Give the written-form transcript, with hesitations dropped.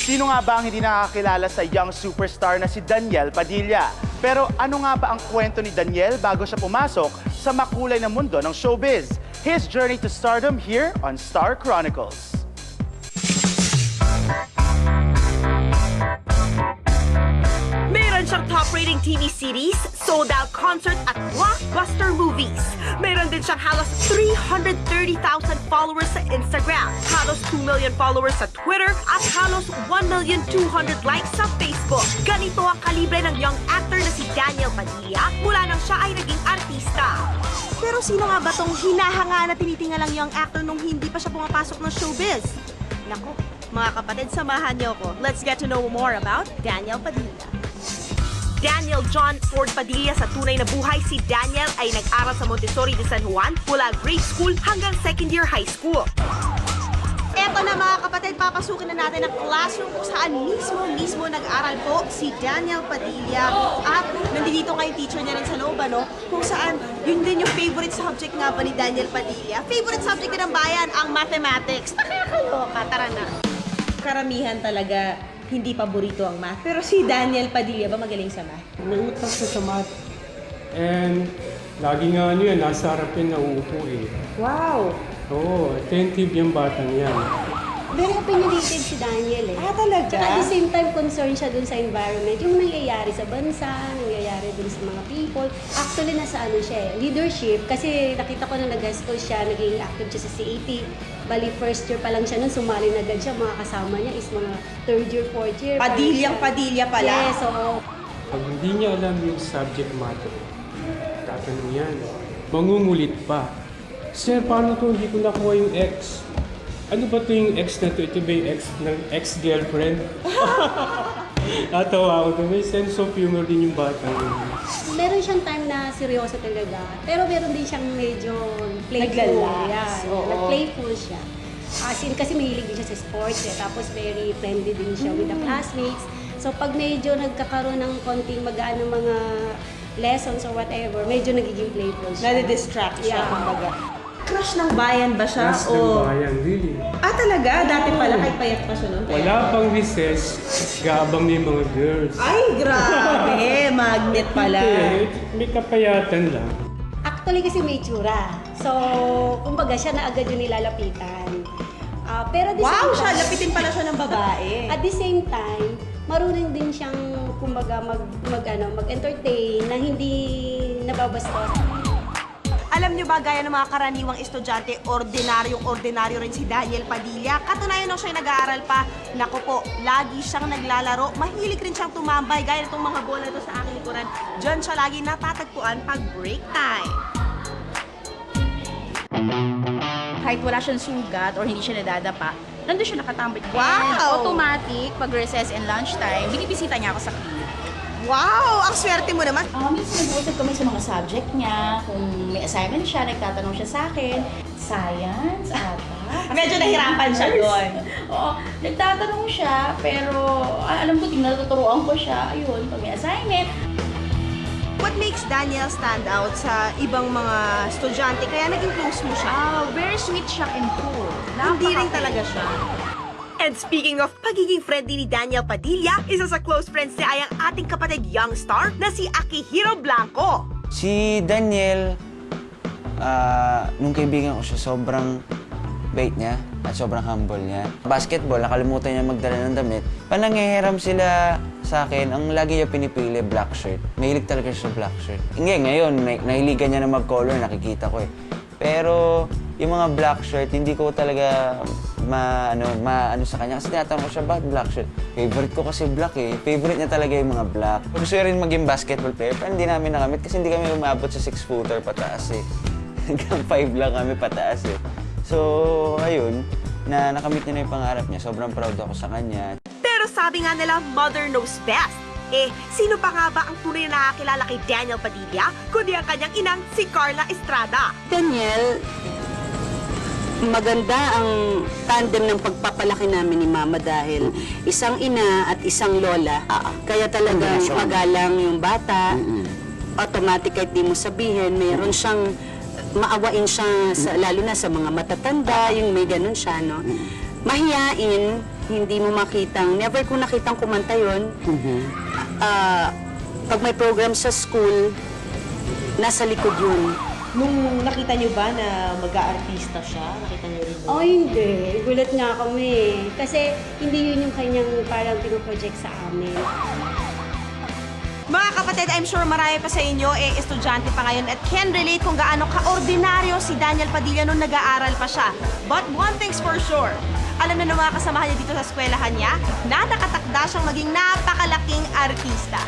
Sino nga ba ang hindi nakakilala sa young superstar na si Daniel Padilla? Pero ano nga ba ang kwento ni Daniel bago siya pumasok sa makulay na mundo ng showbiz? His journey to stardom here on Star Chronicles. Meron siyang top-rating TV series, sold-out concert at blockbuster movies. Meron din siyang halos 330,000 followers sa Instagram, halos 2 million followers sa Twitter, at halos 1,200,000 likes sa Facebook. Ganito ang kalibre ng young actor na si Daniel Padilla mula nang siya ay naging artista. Pero sino nga ba tong hinahanga na tinitingalang young actor nung hindi pa siya pumapasok ng showbiz? Nako, mga kapatid, samahan niyo ko. Let's get to know more about Daniel Padilla. Daniel John Ford Padilla. Sa tunay na buhay, si Daniel ay nag-aral sa Montessori de San Juan mula grade school hanggang second year high school. Eto na mga kapatid, papasukin na natin ang classroom kung saan mismo nag-aral po si Daniel Padilla. At nandito nga yung teacher niya rin sa loob, ano? Kung saan yun din yung favorite subject nga ba ni Daniel Padilla. Favorite subject din ng bayan, ang mathematics. Nakakaloka, tara na. Karamihan talaga hindi paborito ang math. Pero si Daniel Padilla ba magaling sa math? May utak siya sa math. And lagi nga ano yan, nasa harapin na uupo eh. Wow! Oo, attentive yung batang yan. Very opinionated si Daniel eh. Ah, talaga? Tsaka at the same time, concerned siya dun sa environment. Yung nangyayari sa bansa, nangyayari dun sa mga people. Actually, nasa ano siya eh, leadership. Kasi nakita ko na nag-guest siya, naging active siya sa CAT. Bali, first year pa lang siya nun, sumali na agad siya. Mga kasama niya is mga third year, fourth year. Padilla pala? Yes, oo. Pag hindi niya alam yung subject matter, tatanong yan. Mangungulit pa. Sir, paano to hindi ko nakuha yung X? Ano ba to yung X na to? Ito ba yung X ng ex-girlfriend? Natawa ako to. May sense of humor din yung bata. Meron siyang time na seryoso talaga. Pero meron din siyang medyo playful. Naglalax. Yeah, Oo. nag-playful siya. As in, kasi mahilig din siya sa sports eh. Tapos very friendly din siya with the classmates. So pag medyo nagkakaroon ng konting magaan ng mga lessons or whatever, medyo nagiging playful siya. Nade-distract siya, Yeah. kumbaga. Crush ng bayan ba siya? Last ng bayan, really. Ah, talaga? Dati pala, kahit payat pa siya noon. Wala pang recess, gabang na yung mga girls. Ay, grabe! Magnet pala. Eh, may kapayatan lang. Actually kasi may tsura. So, kumbaga siya na agad yung nilalapitan. Pero at the Wow, same siya! time, Lapitin pala siya ng babae. at the same time, marunong din siyang kumbaga mag-entertain na hindi nababastos. Alam niyo ba, gaya ng mga karaniwang estudyante, ordinaryo rin si Daniel Padilla. Katunayan nung siya nag-aaral pa, naku po, lagi siyang naglalaro. Mahilig rin siyang tumambay, gaya nitong mga bola to sa aking likuran. Diyan siya lagi natatagpuan pag break time. Kahit wala siyang sugat or hindi siya nadadapa, nandun siya nakatambay. Wow! And automatic, pag recess and lunchtime, binibisita niya ako sa clinic. Wow! Ang swerte mo naman. Minsan nag-uusap kami sa mga subject niya. Kung may assignment siya, nagtatanong siya sa akin. Science, ata. Medyo nahirapan siya doon. Oo, nagtatanong siya, pero alam ko, tinuturuan ko siya. Ayun, pag may assignment. What makes Daniel stand out sa ibang mga estudyante? Kaya naging close mo siya. Very sweet siya and cool. Hindi rin talaga siya. And speaking of pagiging friendly ni Daniel Padilla, isa sa close friends niya ay ang ating kapatid young star na si Akihiro Blanco. Si Daniel, nung kaibigan ko siya, sobrang bait niya at sobrang humble niya. Basketball, nakalimutan niya magdala ng damit. Pag nanghihiram sila sa akin, ang lagi niya pinipili, black shirt. Mahilig talaga siya sa black shirt. Ngayon, nahiligan niya na mag-color, nakikita ko eh. Pero yung mga black shirt, hindi ko talaga maano sa kanya. Kasi tinatanong ko siya, bakit black shirt? Favorite ko kasi black eh. Favorite niya talaga yung mga black. Gusto niya rin maging basketball player, pero hindi namin nakamit kasi hindi kami umabot sa 6-footer pataas eh. Hanggang 5 lang kami pataas eh. So, ayun, na nakamit niya na yung pangarap niya. Sobrang proud ako sa kanya. Pero sabi nga nila, mother knows best. Eh, sino pa nga ba ang tunay na nakakilala kay Daniel Padilla, kundi ang kanyang inang si Carla Estrada. Daniel, maganda ang tandem ng pagpapalaki namin ni Mama dahil isang ina at isang lola. Kaya talagang magalang yung bata. Automatic kahit di mo sabihin, mayroon siyang maawain siya, lalo na sa mga matatanda, yung may ganun siya, no? Mahiyain, hindi mo makitang, never ko nakitang kumanta yun. Pag may program sa school, nasa likod yun. Nung nakita niyo ba na mag-aartista siya? Nakita niyo rin ba? Oh, hindi. Gulat nga kami. Kasi hindi yun yung kanyang parang pinoproject sa amin. Mga kapatid, I'm sure marami pa sa inyo estudyante pa ngayon at can relate kung gaano ka-ordinaryo si Daniel Padilla nung nag-aaral pa siya. But one thing's for sure, alam na ng mga kasamahan niya dito sa eskwelahan niya na nakatakda siyang maging napakalaking artista.